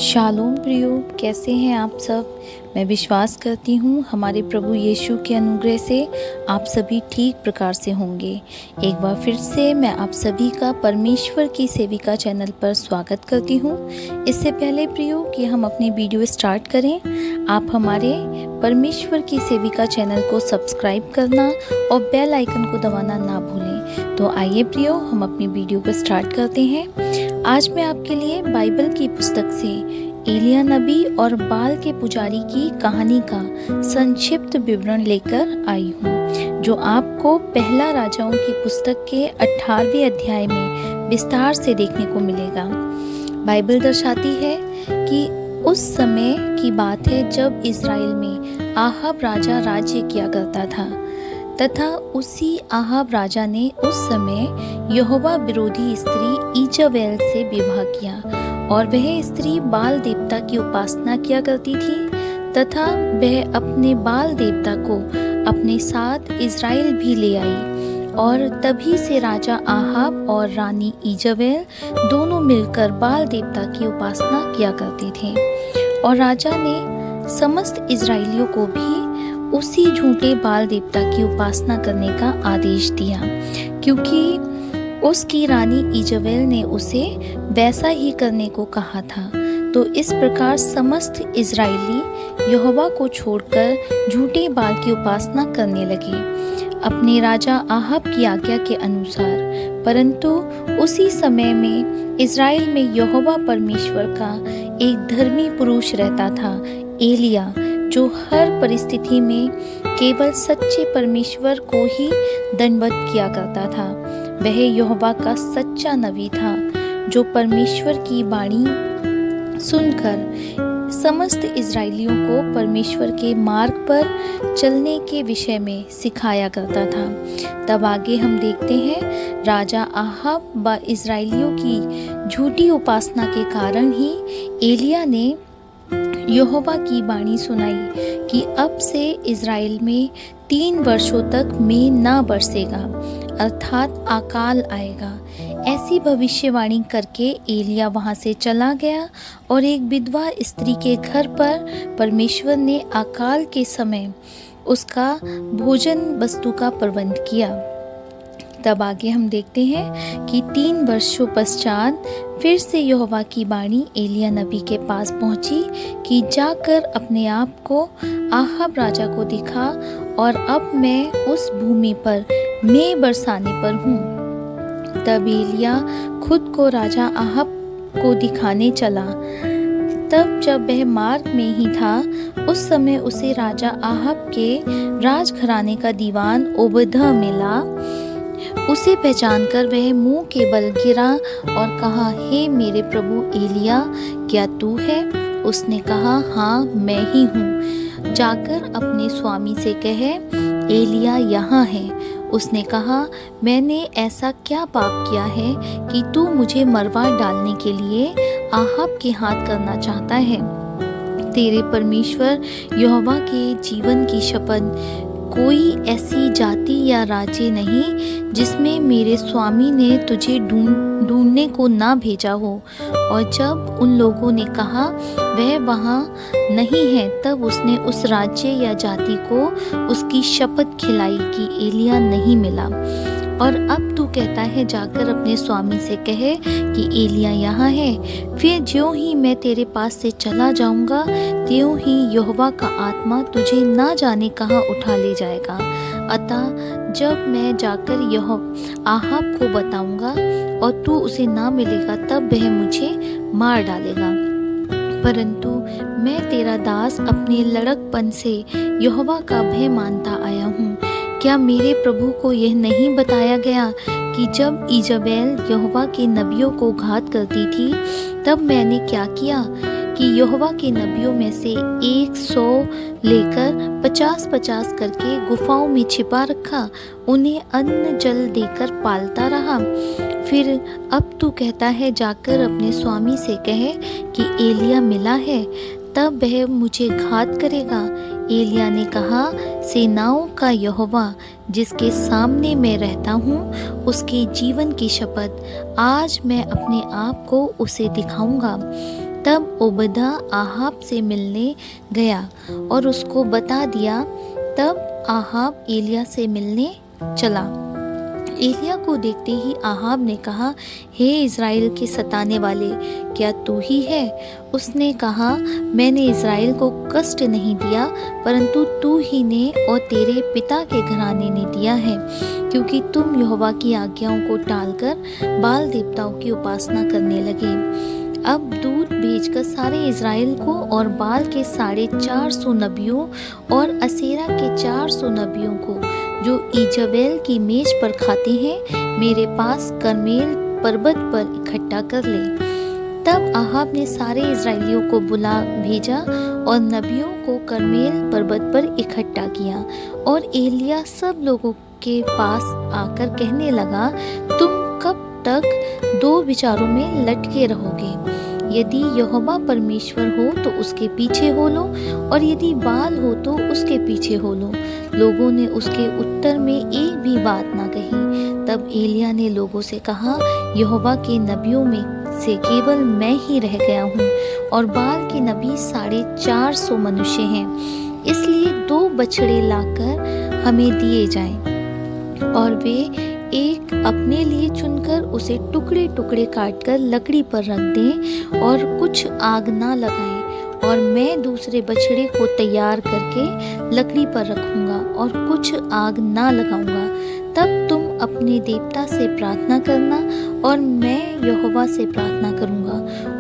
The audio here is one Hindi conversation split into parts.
शालोम प्रियो, कैसे हैं आप सब। मैं विश्वास करती हूँ हमारे प्रभु यीशु के अनुग्रह से आप सभी ठीक प्रकार से होंगे। एक बार फिर से मैं आप सभी का परमेश्वर की सेविका चैनल पर स्वागत करती हूँ। इससे पहले प्रियो कि हम अपनी वीडियो स्टार्ट करें, आप हमारे परमेश्वर की सेविका चैनल को सब्सक्राइब करना और बेल आइकन को दबाना ना भूलें। तो आइए प्रियो, हम अपनी वीडियो को स्टार्ट करते हैं। आज मैं आपके लिए बाइबल की पुस्तक से एलिया नबी और बाल के पुजारी की कहानी का संक्षिप्त विवरण लेकर आई हूँ, जो आपको पहला राजाओं की पुस्तक के 18वें अध्याय में विस्तार से देखने को मिलेगा। बाइबल दर्शाती है कि उस समय की बात है जब इज़राइल में आहाब राजा राज्य किया करता था, तथा उसी आहाब राजा ने उस समय यहोवा विरोधी स्त्री इजबेल से विवाह किया, और वह स्त्री बाल देवता की उपासना किया करती थी, तथा वह अपने बाल देवता को अपने साथ इज़राइल भी ले आई। और तभी से राजा आहाब और रानी इजबेल दोनों मिलकर बाल देवता की उपासना किया करते थे, और राजा ने समस्त इज़राइलियों को भी उसी झूठे बाल देवता की उपासना करने का आदेश दिया, क्योंकि उसकी रानी इजबेल ने उसे वैसा ही करने को कहा था। तो इस प्रकार समस्त इज़राइली यहोवा को छोड़कर झूठे बाल की उपासना करने लगे, अपने राजा आहाब की आज्ञा के अनुसार। परंतु उसी समय में इज़राइल में यहोवा परमेश्वर का एक धर्मी पुरुष रहता था, एलिया, जो हर परिस्थिति में केवल सच्चे परमेश्वर को ही दंडवत किया करता था। वह यहोवा का सच्चा नबी था, जो परमेश्वर की वाणी सुनकर समस्त इज़राइलियों को परमेश्वर के मार्ग पर चलने के विषय में सिखाया करता था। तब आगे हम देखते हैं, राजा आहाब व इज़राइलियों की झूठी उपासना के कारण ही एलिया ने यहोवा की वाणी सुनाई कि अब से इज़राइल में 3 वर्षों तक मेघ ना बरसेगा, अर्थात अकाल आएगा। ऐसी भविष्यवाणी करके एलिया वहां से चला गया, और एक विधवा स्त्री के घर पर परमेश्वर ने अकाल के समय उसका भोजन वस्तु का प्रबंध किया। तब आगे हम देखते हैं कि 3 वर्षों पश्चात फिर से यहोवा की वाणी एलिया नबी के पास पहुंची कि जाकर अपने आप को आहाब राजा को दिखा, और अब मैं उस भूमि पर मेघ बरसाने पर हूँ। तब एलिया खुद को राजा आहाब को दिखाने चला। तब जब वह मार्ग में ही था, उस समय उसे राजा आहाब के राजघराने का दीवान ओबद्याह मिला। उसे पहचानकर वह मुंह के बल गिरा और कहा, हे मेरे प्रभु एलिया, क्या तू है? उसने कहा, हाँ मैं ही हूँ, जाकर अपने स्वामी से कहे एलिया यहाँ है। उसने कहा, मैंने ऐसा क्या पाप किया है कि तू मुझे मरवा डालने के लिए आहाब के हाथ करना चाहता है? तेरे परमेश्वर यहोवा के जीवन की शपथ, कोई ऐसी जाति या राज्य नहीं जिसमें मेरे स्वामी ने तुझे ढूंढने को ना भेजा हो। और जब उन लोगों ने कहा वह वहाँ नहीं है, तब उसने उस राज्य या जाति को उसकी शपथ खिलाई कि एलिया नहीं मिला। और अब तू कहता है, जाकर अपने स्वामी से कहे कि एलिया यहाँ है। फिर ज्यों ही मैं तेरे पास से चला जाऊंगा, त्यों ही यहोवा का आत्मा तुझे ना जाने कहाँ उठा ले जाएगा। अतः जब मैं जाकर आहाब को बताऊंगा और तू उसे ना मिलेगा, तब वह मुझे मार डालेगा। परंतु मैं तेरा दास अपने लड़कपन से यहोवा का भय मानता आया हूँ। क्या मेरे प्रभु को यह नहीं बताया गया कि जब इजबेल यहोवा के नबियों को घात करती थी, तब मैंने क्या किया कि यहोवा के नबियों में से 100 लेकर 50-50 करके गुफाओं में छिपा रखा, उन्हें अन्न जल देकर पालता रहा। फिर अब तू कहता है, जाकर अपने स्वामी से कहे कि एलिया मिला है, तब वह मुझे घात करेगा। एलिया ने कहा, सेनाओं का यहोवा जिसके सामने मैं रहता हूँ, उसके जीवन की शपथ, आज मैं अपने आप को उसे दिखाऊंगा। तब ओबदा आहाब से मिलने गया और उसको बता दिया। तब आहाब एलिया से मिलने चला। एलिया को देखते ही आहाब ने कहा, हे इज़राइल के सताने वाले, क्या तू ही है? उसने कहा, मैंने इज़राइल को कष्ट नहीं दिया, परंतु तू ही ने और तेरे पिता के घराने ने दिया है, क्योंकि तुम यहोवा की आज्ञाओं को टालकर बाल देवताओं की उपासना करने लगे। अब दूत भेजकर सारे इज़राइल को और बाल के 450 नबियों और असेरा के 400 नबियों को, जो ईजबेल की मेज पर खाते हैं, मेरे पास कर्मेल पर्वत पर इकट्ठा कर ले। तब आहाब ने सारे इज़राइलियों को बुला भेजा और नबियों को कर्मेल पर्वत पर इकट्ठा किया। और एलिया सब लोगों के पास आकर कहने लगा, तुम कब तक दो विचारों में लटके रहोगे? यदि यहोवा परमेश्वर हो तो उसके पीछे हो लो, और यदि बाल हो तो उसके पीछे हो लो। लोगों ने उसके उत्तर में एक भी बात ना कही। तब एलिया ने लोगों से कहा, यहोवा के नबियों में से केवल मैं ही रह गया हूँ, और बाल के नबी 450 मनुष्य हैं। इसलिए 2 बछड़े लाकर हमें दिए जाएं, और वे एक अपने लिए चुनकर उसे टुकड़े टुकड़े काटकर लकड़ी पर रख दें, और कुछ आग ना लगाएं। और मैं दूसरे बछड़े को तैयार करके लकड़ी पर रखूंगा और कुछ आग ना लगाऊंगा। तब तुम अपने देवता से प्रार्थना करना और मैं यहोवा से प्रार्थना करूंगा,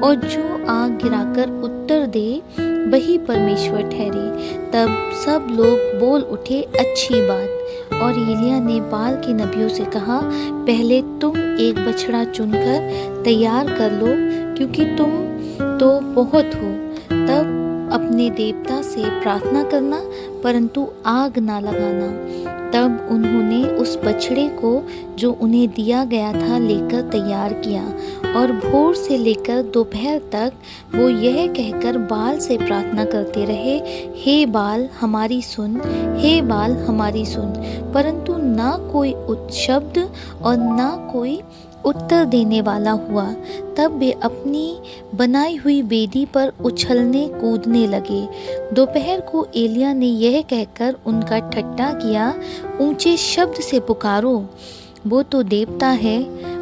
और जो आग गिराकर उत्तर दे वही परमेश्वर ठहरे। तब सब लोग बोल उठे, अच्छी बात। और एलिया ने बाल के नबियों से कहा, पहले तुम एक बछड़ा चुनकर तैयार कर लो, क्योंकि तुम तो बहुत हो। तब अपने देवता से प्रार्थना करना, परंतु आग ना लगाना। तब उन्होंने उस बछड़े को जो उन्हें दिया गया था लेकर तैयार किया, और भोर से लेकर दोपहर तक वो यह कहकर बाल से प्रार्थना करते रहे, हे बाल हमारी सुन, हे बाल हमारी सुन। परंतु ना कोई शब्द और ना कोई उत्तर देने वाला हुआ। तब वे अपनी बनाई हुई वेदी पर उछलने कूदने लगे। दोपहर को एलिया ने यह कहकर उनका ठट्ठा किया, ऊंचे शब्द से पुकारो, वो तो देवता है,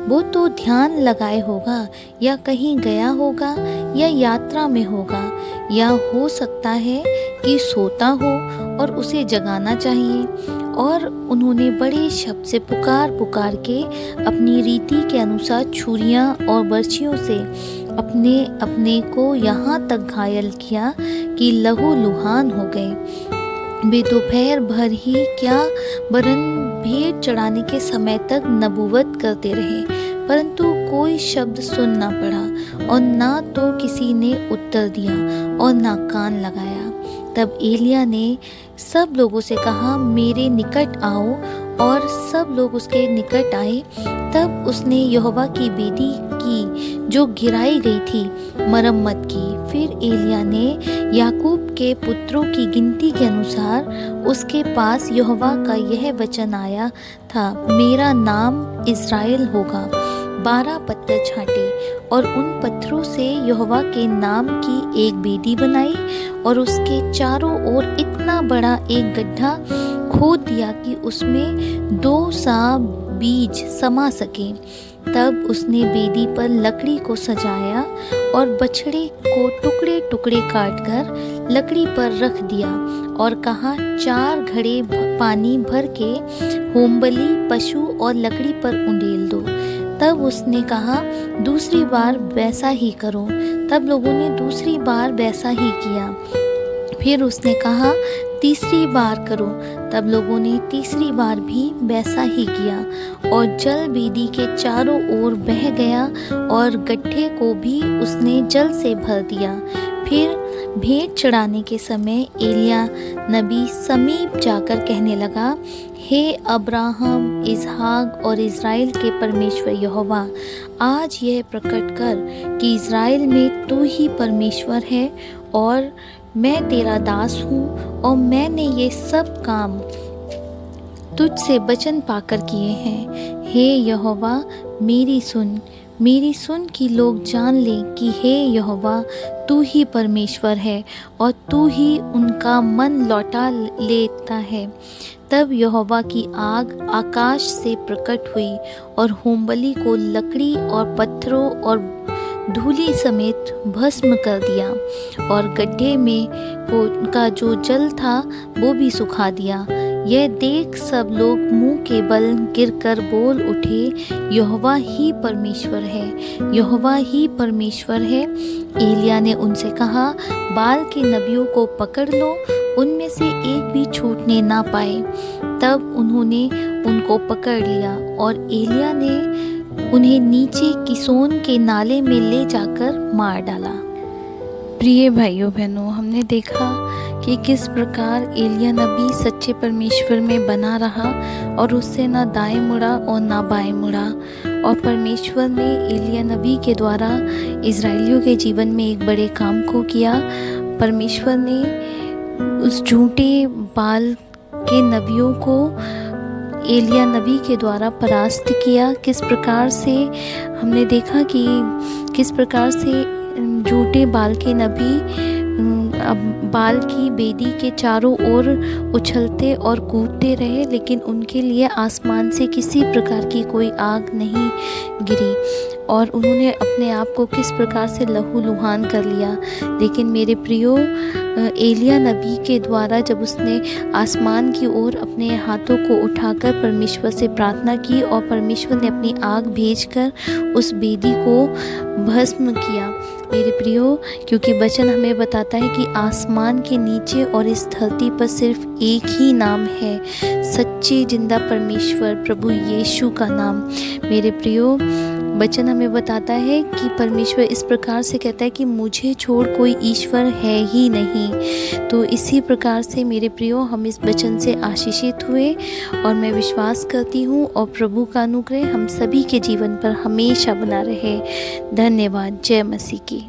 वो तो ध्यान लगाए होगा, या कहीं गया होगा, या यात्रा में होगा, या हो सकता है कि सोता हो और उसे जगाना चाहिए। और उन्होंने बड़े शब्द से पुकार पुकार के अपनी रीति के अनुसार छुरियां और बर्छियों से अपने अपने को यहाँ तक घायल किया कि लहू लुहान हो गए। वे दोपहर भर ही क्या वरन भेंट चढ़ाने के समय तक नबूवत करते रहे, परंतु कोई शब्द सुन ना पड़ा, और ना तो किसी ने उत्तर दिया और ना कान लगाया। तब एलिया ने सब लोगों से कहा, मेरे निकट आओ, और सब लोग उसके निकट आए। तब उसने यहोवा की वेदी की जो गिराई गई थी मरम्मत की। फिर एलिया ने याकूब के पुत्रों की गिनती के अनुसार उसके पास यहोवा का यह वचन आया था, मेरा नाम इज़राइल होगा। 12 पत्थर छांटे और उन पत्थरों से यहोवा के नाम की एक वेदी बनाई, और उसके चारों ओर इतना बड़ा एक गड्ढा खोद दिया कि उसमें 2 सा बीज समा सके। तब उसने वेदी पर लकड़ी को सजाया और बछड़े को टुकड़े टुकड़े काटकर लकड़ी पर रख दिया, और कहा, 4 घड़े पानी भर के होमबलि पशु और लकड़ी पर उंडेल दो। तब उसने कहा, दूसरी बार वैसा ही करो। तब लोगों ने दूसरी बार वैसा ही किया। फिर उसने कहा, तीसरी बार करो। तब लोगों ने तीसरी बार भी वैसा ही किया, और जल वेदी के चारों ओर बह गया, और गड्ढे को भी उसने जल से भर दिया। फिर भेंट चढ़ाने के समय एलिया नबी समीप जाकर कहने लगा, हे अब्राहम, इसहाक और इज़राइल के परमेश्वर यहोवा, आज यह प्रकट कर कि इज़राइल में तू ही परमेश्वर है, और मैं तेरा दास हूँ, और मैंने ये सब काम तुझ से वचन पाकर किए हैं। हे यहोवा, मेरी सुन, मेरी सुन कि लोग जान लें कि हे यहोवा, तू ही परमेश्वर है और तू ही उनका मन लौटा लेता है। तब यहोवा की आग आकाश से प्रकट हुई और होमबलि को लकड़ी और पत्थरों और धूलि समेत भस्म कर दिया, और गड्ढे में का जो जल था वो भी सुखा दिया। यह देख सब लोग मुंह के बल गिरकर बोल उठे, यहोवा ही परमेश्वर है, यहोवा ही परमेश्वर है। एलिय्याह ने उनसे कहा, बाल के नबियों को पकड़ लो, उनमें से एक भी छूटने ना पाए। तब उन्होंने उनको पकड़ लिया और एलिय्याह ने उन्हें नीचे किसोन के नाले में ले जाकर मार डाला। प्रिय भाइयों बहनों, हमने देखा कि किस प्रकार एलिय्याह नबी सच्चे परमेश्वर में बना रहा और उससे ना दाएं मुड़ा और ना बाएं मुड़ा, और परमेश्वर ने एलिय्याह नबी के द्वारा इजराइलियों के जीवन में एक बड़े काम को किया। परमेश्वर ने उस झूठे बाल के नबियों को एलिय्याह नबी के द्वारा परास्त किया। किस प्रकार से हमने देखा कि किस प्रकार से झूठे बाल के नबी बाल की बेदी के चारों ओर उछलते और कूदते रहे, लेकिन उनके लिए आसमान से किसी प्रकार की कोई आग नहीं गिरी, और उन्होंने अपने आप को किस प्रकार से लहूलुहान कर लिया। लेकिन मेरे प्रियो, एलिय्याह नबी के द्वारा जब उसने आसमान की ओर अपने हाथों को उठाकर परमेश्वर से प्रार्थना की और परमेश्वर ने अपनी आग भेजकर उस बेदी को भस्म किया। मेरे प्रियो, क्योंकि वचन हमें बताता है कि आसमान के नीचे और इस धरती पर सिर्फ एक ही नाम है, सच्चे जिंदा परमेश्वर प्रभु यीशु का नाम। मेरे प्रियो, वचन हमें बताता है कि परमेश्वर इस प्रकार से कहता है कि मुझे छोड़ कोई ईश्वर है ही नहीं। तो इसी प्रकार से मेरे प्रियो, हम इस वचन से आशीषित हुए, और मैं विश्वास करती हूँ और प्रभु का अनुग्रह हम सभी के जीवन पर हमेशा बना रहे। धन्यवाद। जय मसीह की।